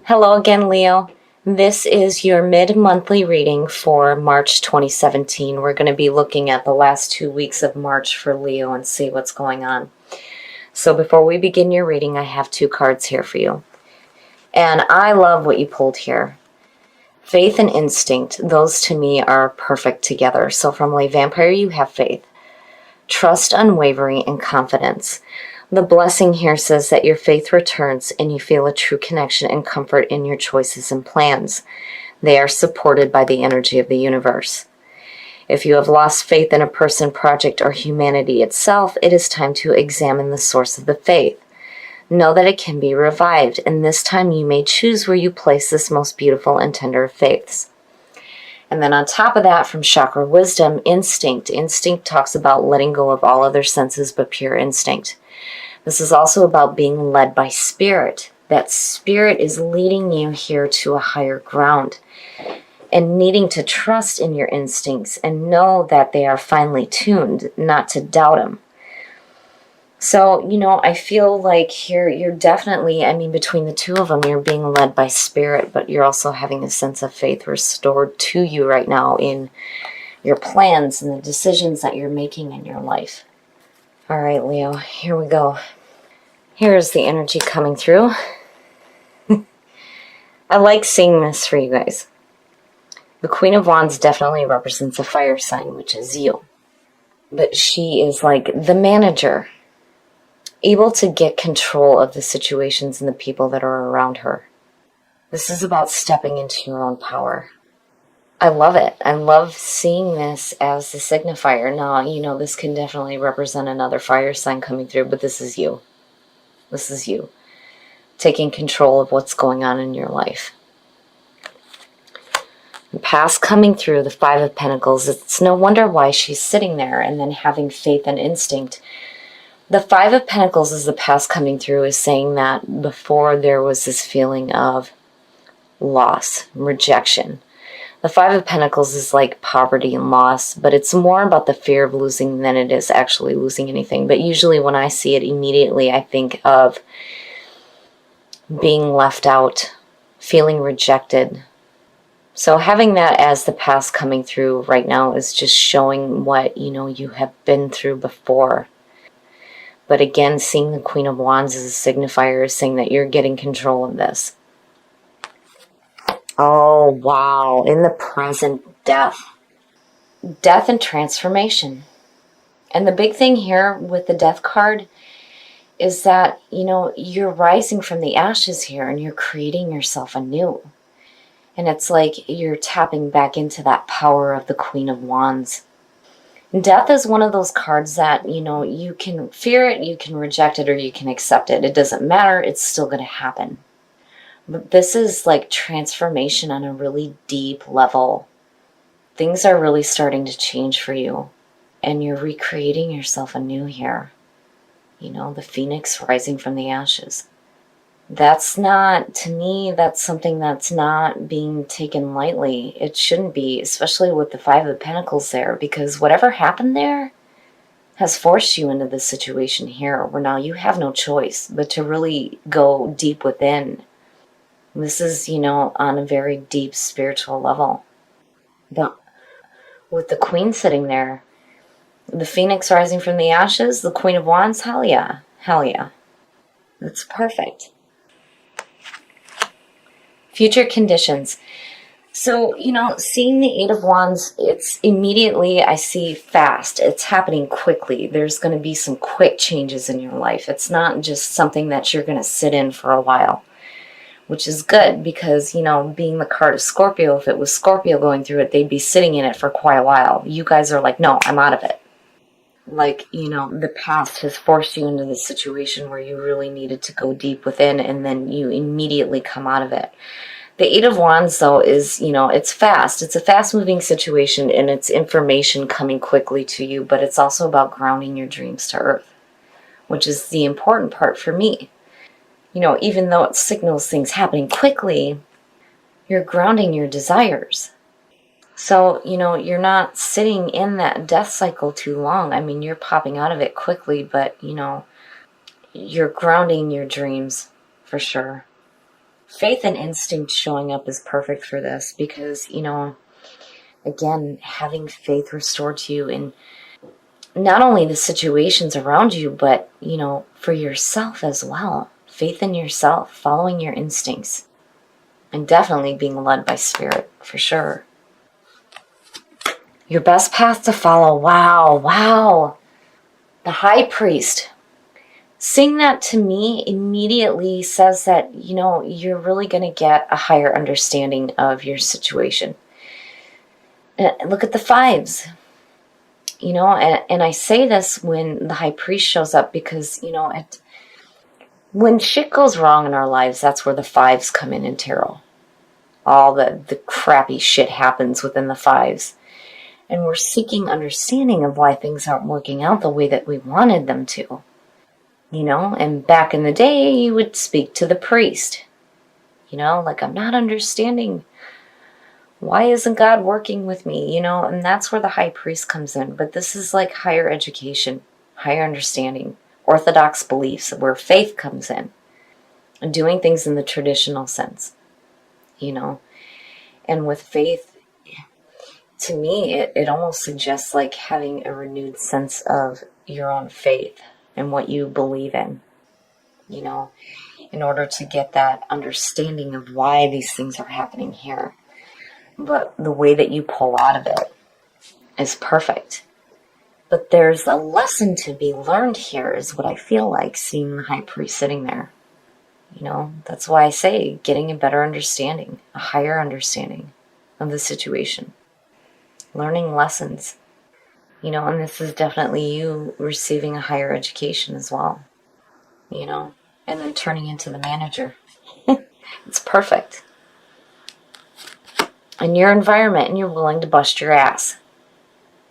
Hello again, Leo. This is your mid-monthly reading for March 2017. We're going to be looking at the last 2 weeks of March for Leo and see what's going on. So before we begin your reading, I have two cards here for you. And I love what you pulled here. Faith and instinct, those to me are perfect together. So from Lay Vampire, you have faith. Trust, unwavering, and confidence. The blessing here says that your faith returns and you feel a true connection and comfort in your choices and plans. They are supported by the energy of the universe. If you have lost faith in a person, project, or humanity itself, it is time to examine the source of the faith. Know that it can be revived, and this time you may choose where you place this most beautiful and tender of faiths. And then on top of that, from Chakra Wisdom, instinct. Instinct talks about letting go of all other senses but pure instinct. This is also about being led by spirit. That spirit is leading you here to a higher ground and needing to trust in your instincts and know that they are finely tuned, not to doubt them. So, I feel like here you're definitely, between the two of them, you're being led by spirit, but you're also having a sense of faith restored to you right now in your plans and the decisions that you're making in your life. All right, Leo, here we go. Here's the energy coming through. I like seeing this for you guys. The Queen of Wands definitely represents a fire sign, which is you. But she is like the manager, able to get control of the situations and the people that are around her. This is about stepping into your own power. I love it. I love seeing this as the signifier. Now, this can definitely represent another fire sign coming through, but this is you. This is you taking control of what's going on in your life. The past coming through, the Five of Pentacles, it's no wonder why she's sitting there and then having faith and instinct. The Five of Pentacles is the past coming through, is saying that before there was this feeling of loss, rejection. The Five of Pentacles is like poverty and loss, but it's more about the fear of losing than it is actually losing anything. But usually when I see it, immediately I think of being left out, feeling rejected. So having that as the past coming through right now is just showing what, you have been through before. But again, seeing the Queen of Wands as a signifier is saying that you're getting control of this. Oh, wow. In the present, death. Death and transformation. And the big thing here with the death card is that, you're rising from the ashes here and you're creating yourself anew. And it's like you're tapping back into that power of the Queen of Wands. Death is one of those cards that, you can fear it, you can reject it, or you can accept it. It doesn't matter. It's still going to happen. But this is like transformation on a really deep level. Things are really starting to change for you. And you're recreating yourself anew here. The phoenix rising from the ashes. That's not, to me, that's something that's not being taken lightly. It shouldn't be, especially with the Five of Pentacles there, because whatever happened there has forced you into this situation here, where now you have no choice but to really go deep within. This is, on a very deep spiritual level. But with the Queen sitting there, the phoenix rising from the ashes, the Queen of Wands, hell yeah. Hell yeah. That's perfect. Future conditions. So, seeing the Eight of Wands, it's immediately, I see fast. It's happening quickly. There's going to be some quick changes in your life. It's not just something that you're going to sit in for a while, which is good because, being the card of Scorpio, if it was Scorpio going through it, they'd be sitting in it for quite a while. You guys are like, no, I'm out of it. Like, the past has forced you into this situation where you really needed to go deep within and then you immediately come out of it. The Eight of Wands, though, is, it's fast. It's a fast-moving situation and it's information coming quickly to you, but it's also about grounding your dreams to earth, which is the important part for me. Even though it signals things happening quickly, you're grounding your desires. So, you're not sitting in that death cycle too long. You're popping out of it quickly, but, you're grounding your dreams for sure. Faith and instinct showing up is perfect for this because, again, having faith restored to you in not only the situations around you, but, for yourself as well. Faith in yourself, following your instincts, and definitely being led by spirit, for sure. Your best path to follow. Wow. The high priest. Seeing that to me immediately says that, you're really going to get a higher understanding of your situation. Look at the fives. And I say this when the high priest shows up because, when shit goes wrong in our lives, that's where the fives come in tarot. All the crappy shit happens within the fives. And we're seeking understanding of why things aren't working out the way that we wanted them to. And back in the day, you would speak to the priest. Like, I'm not understanding. Why isn't God working with me? And that's where the high priest comes in. But this is like higher education, higher understanding, orthodox beliefs, where faith comes in. And doing things in the traditional sense, And with faith, to me, it almost suggests like having a renewed sense of your own faith and what you believe in, in order to get that understanding of why these things are happening here. But the way that you pull out of it is perfect. But there's a lesson to be learned here, is what I feel like, seeing the high priest sitting there. That's why I say getting a better understanding, a higher understanding of the situation. Learning lessons, and this is definitely you receiving a higher education as well, and then turning into the manager. It's perfect. In your environment, and you're willing to bust your ass.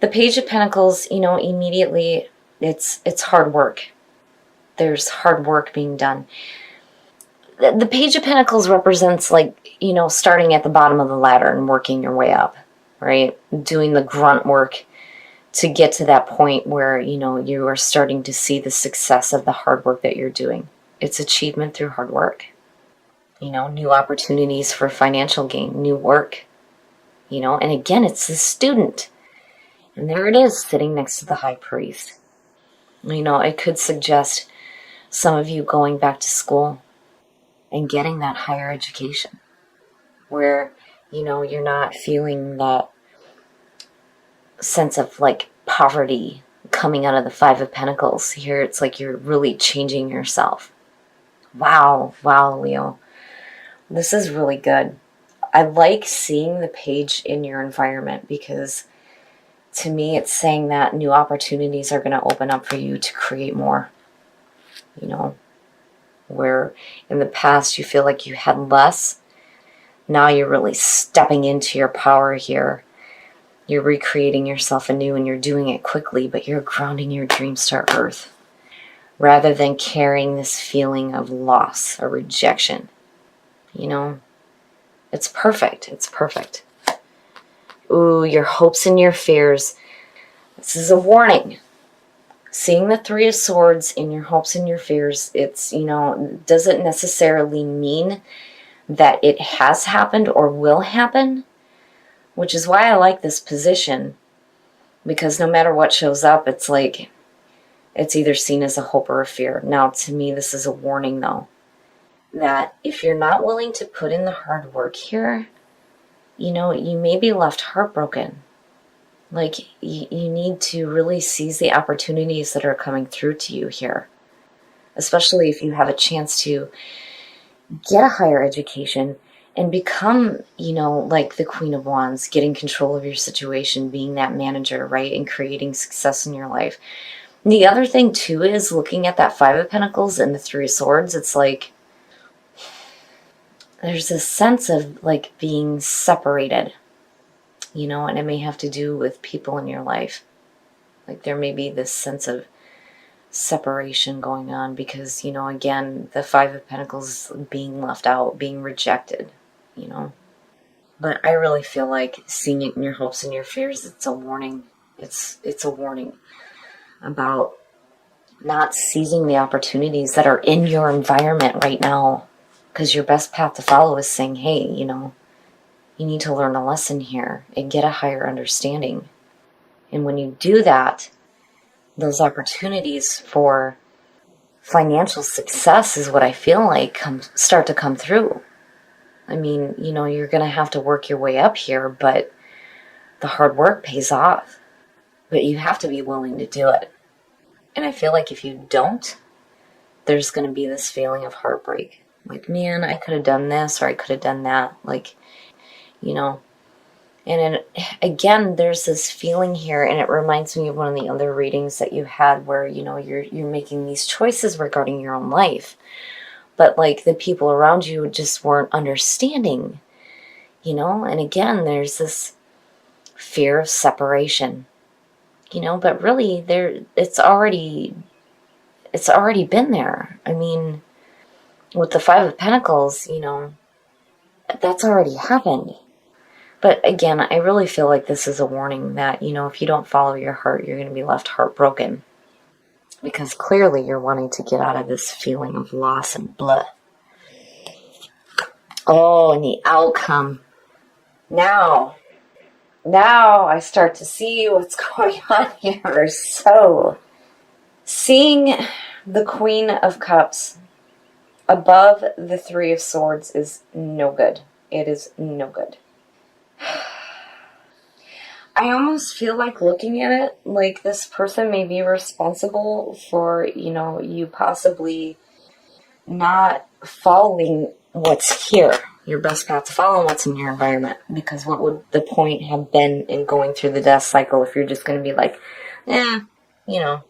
The Page of Pentacles, immediately it's hard work. There's hard work being done. The Page of Pentacles represents starting at the bottom of the ladder and working your way up, right? Doing the grunt work to get to that point where, you are starting to see the success of the hard work that you're doing. It's achievement through hard work. New opportunities for financial gain, new work, and again, it's the student. And there it is, sitting next to the high priest. It could suggest some of you going back to school and getting that higher education where, you're not feeling that sense of poverty coming out of the Five of Pentacles. Here it's like you're really changing yourself. Wow, Leo. This is really good. I like seeing the page in your environment because to me it's saying that new opportunities are going to open up for you to create more. Where in the past you feel like you had less, now you're really stepping into your power here. You're recreating yourself anew and you're doing it quickly, but you're grounding your dreams to earth rather than carrying this feeling of loss or rejection. It's perfect. It's perfect. Ooh, your hopes and your fears. This is a warning. Seeing the Three of Swords in your hopes and your fears, it's, doesn't necessarily mean that it has happened or will happen, which is why I like this position, because no matter what shows up, it's like, it's either seen as a hope or a fear. Now, to me, this is a warning, though, that if you're not willing to put in the hard work here, you may be left heartbroken. You need to really seize the opportunities that are coming through to you here, especially if you have a chance to get a higher education and become, like the Queen of Wands, getting control of your situation, being that manager, right, and creating success in your life. And the other thing, too, is looking at that Five of Pentacles and the Three of Swords, it's like there's this sense of being separated, and it may have to do with people in your life. There may be this sense of separation going on because, again, the Five of Pentacles being left out, being rejected, But I really feel like seeing it in your hopes and your fears, it's a warning. It's a warning about not seizing the opportunities that are in your environment right now. Because your best path to follow is saying, hey, you know, you need to learn a lesson here and get a higher understanding. And when you do that, those opportunities for financial success is what I feel like start to come through. I mean, you know, you're going to have to work your way up here, but the hard work pays off. But you have to be willing to do it. And I feel like if you don't, there's going to be this feeling of heartbreak. Like, man, I could have done this or I could have done that. Like, you know. And then, again, there's this feeling here, and it reminds me of one of the other readings that you had where, you know, you're making these choices regarding your own life. But, like, the people around you just weren't understanding, you know? And again, there's this fear of separation, you know? But really, it's already been there. I mean, with the Five of Pentacles, you know, that's already happened. But again, I really feel like this is a warning that, you know, if you don't follow your heart, you're going to be left heartbroken. Because clearly you're wanting to get out of this feeling of loss and blah. Oh, and the outcome. Now I start to see what's going on here. So, seeing the Queen of Cups above the Three of Swords is no good. It is no good. I almost feel like looking at it like this person may be responsible for, you know, you possibly not following what's here. Your best path to follow what's in your environment. Because what would the point have been in going through the death cycle if you're just going to be like, you know.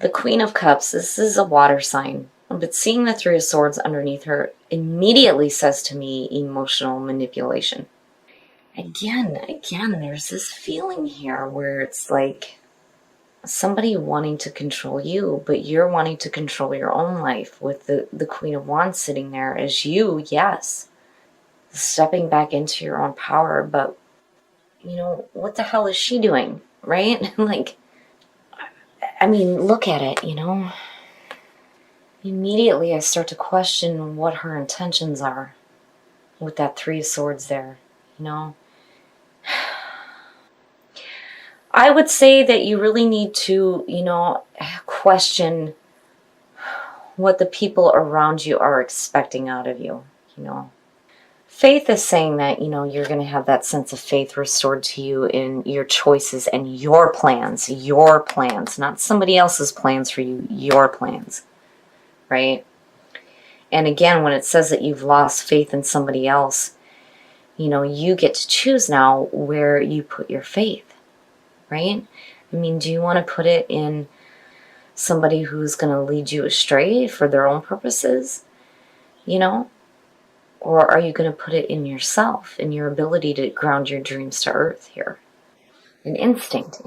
The Queen of Cups, this is a water sign. But seeing the Three of Swords underneath her immediately says to me emotional manipulation. Again, there's this feeling here where it's like somebody wanting to control you, but you're wanting to control your own life with the Queen of Wands sitting there as you, yes, stepping back into your own power. But, you know, what the hell is she doing, right? Like, I mean, look at it, you know. Immediately I start to question what her intentions are with that Three of Swords there, you know. I would say that you really need to, you know, question what the people around you are expecting out of you, you know. Faith is saying that, you know, you're going to have that sense of faith restored to you in your choices and your plans, not somebody else's plans for you, your plans, right? And again, when it says that you've lost faith in somebody else, you know, you get to choose now where you put your faith. Right? I mean, do you want to put it in somebody who's going to lead you astray for their own purposes? You know? Or are you going to put it in yourself, in your ability to ground your dreams to earth here? An instinct.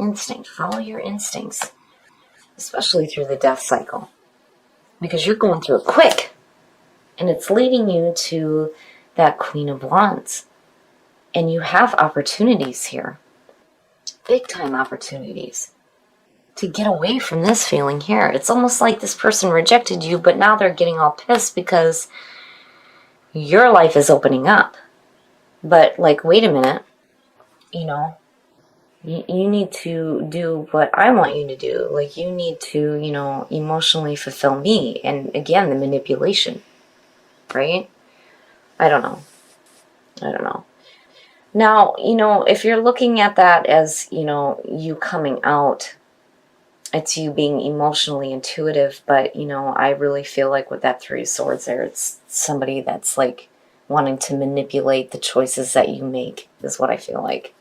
Follow your instincts. Especially through the death cycle. Because you're going through it quick. And it's leading you to that Queen of Wands. And you have opportunities here. Big time opportunities to get away from this feeling here. It's almost like this person rejected you, but now they're getting all pissed because your life is opening up. But like, wait a minute, you know, you need to do what I want you to do. Like, you need to, you know, emotionally fulfill me. And again, the manipulation, right? I don't know. Now, you know, if you're looking at that as, you know, you coming out, it's you being emotionally intuitive, but, you know, I really feel like with that Three of Swords there, it's somebody that's like wanting to manipulate the choices that you make, is what I feel like.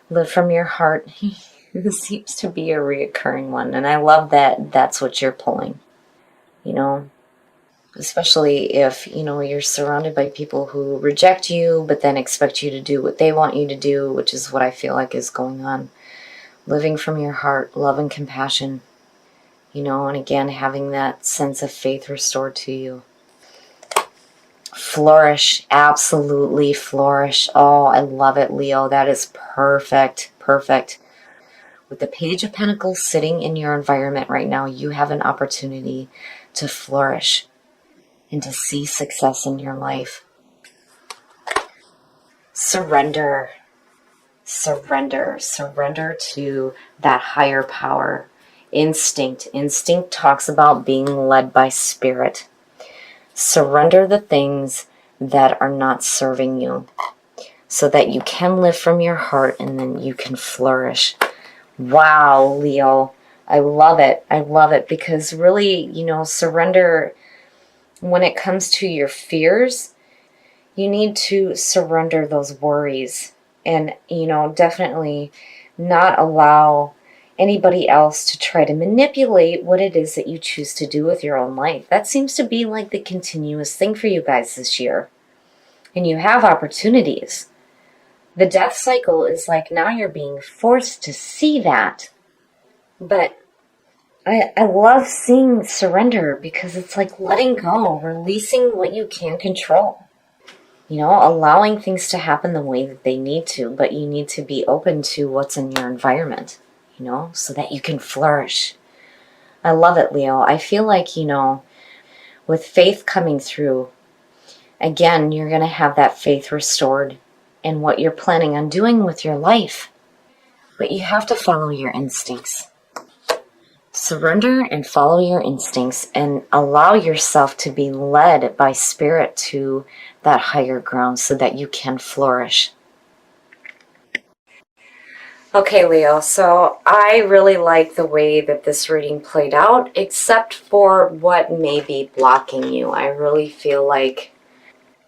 Live from your heart. This seems to be a reoccurring one, and I love that that's what you're pulling, you know. Especially if, you know, you're surrounded by people who reject you, but then expect you to do what they want you to do, which is what I feel like is going on. Living from your heart, love and compassion, you know, and again, having that sense of faith restored to you. Flourish, absolutely flourish. Oh, I love it, Leo. That is perfect, perfect. With the Page of Pentacles sitting in your environment right now, you have an opportunity to flourish. and to see success in your life. Surrender. Surrender. Surrender to that higher power. Instinct. Instinct talks about being led by spirit. Surrender the things that are not serving you so that you can live from your heart and then you can flourish. Wow, Leo. I love it. I love it because really, surrender when it comes to your fears, you need to surrender those worries and, definitely not allow anybody else to try to manipulate what it is that you choose to do with your own life. That seems to be like the continuous thing for you guys this year. And you have opportunities. The death cycle is like now you're being forced to see that. But I love seeing surrender because it's like letting go, releasing what you can control. Allowing things to happen the way that they need to, but you need to be open to what's in your environment, so that you can flourish. I love it, Leo. I feel like, with faith coming through, again, you're going to have that faith restored in what you're planning on doing with your life. But you have to follow your instincts. Surrender and follow your instincts and allow yourself to be led by spirit to that higher ground so that you can flourish. Okay, Leo, so I really like the way that this reading played out, except for what may be blocking you. I really feel like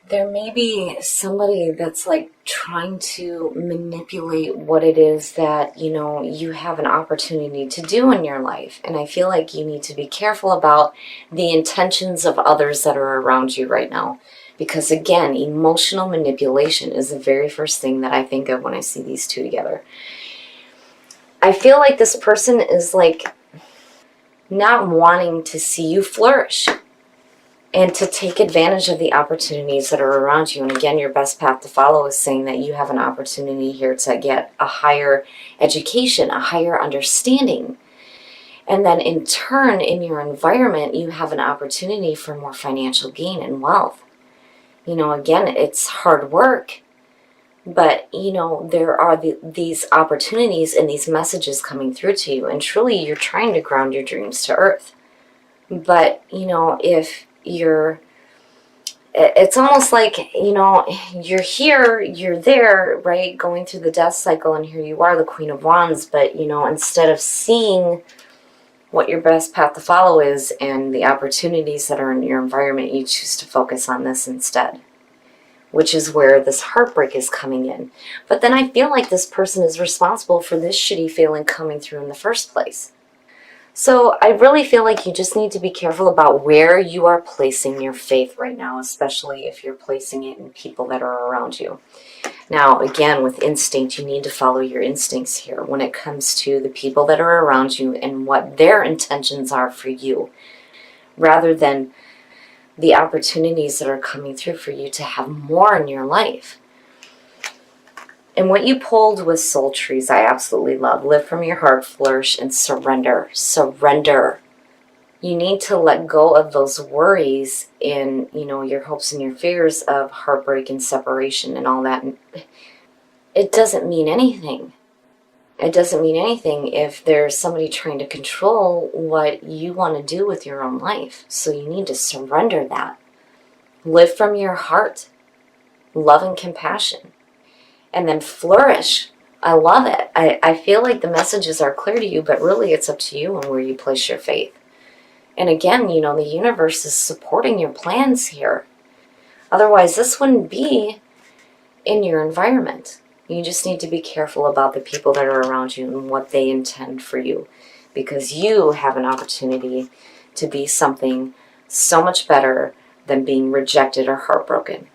there may be somebody that's like trying to manipulate what it is that, you have an opportunity to do in your life. And I feel like you need to be careful about the intentions of others that are around you right now. Because again, emotional manipulation is the very first thing that I think of when I see these two together. I feel like this person is like not wanting to see you flourish and to take advantage of the opportunities that are around you. And again, your best path to follow is saying that you have an opportunity here to get a higher education, a higher understanding. And then in turn, in your environment, you have an opportunity for more financial gain and wealth. Again, it's hard work. But, there are these opportunities and these messages coming through to you. And truly, you're trying to ground your dreams to earth. But, if it's almost like, you're here, you're there, right? Going through the death cycle. And here you are, the Queen of Wands. But, instead of seeing what your best path to follow is and the opportunities that are in your environment, you choose to focus on this instead. Which is where this heartbreak is coming in. But then I feel like this person is responsible for this shitty feeling coming through in the first place. So I really feel like you just need to be careful about where you are placing your faith right now, especially if you're placing it in people that are around you. Now, again, with instinct, you need to follow your instincts here when it comes to the people that are around you and what their intentions are for you, rather than the opportunities that are coming through for you to have more in your life. And what you pulled with soul trees, I absolutely love. Live from your heart, flourish, and surrender. Surrender. You need to let go of those worries in, your hopes and your fears of heartbreak and separation and all that. It doesn't mean anything. It doesn't mean anything if there's somebody trying to control what you want to do with your own life. So you need to surrender that. Live from your heart, love and compassion, and then flourish. I love it. I feel like the messages are clear to you, but really it's up to you and where you place your faith. And again, the universe is supporting your plans here. Otherwise, this wouldn't be in your environment. You just need to be careful about the people that are around you and what they intend for you, because you have an opportunity to be something so much better than being rejected or heartbroken.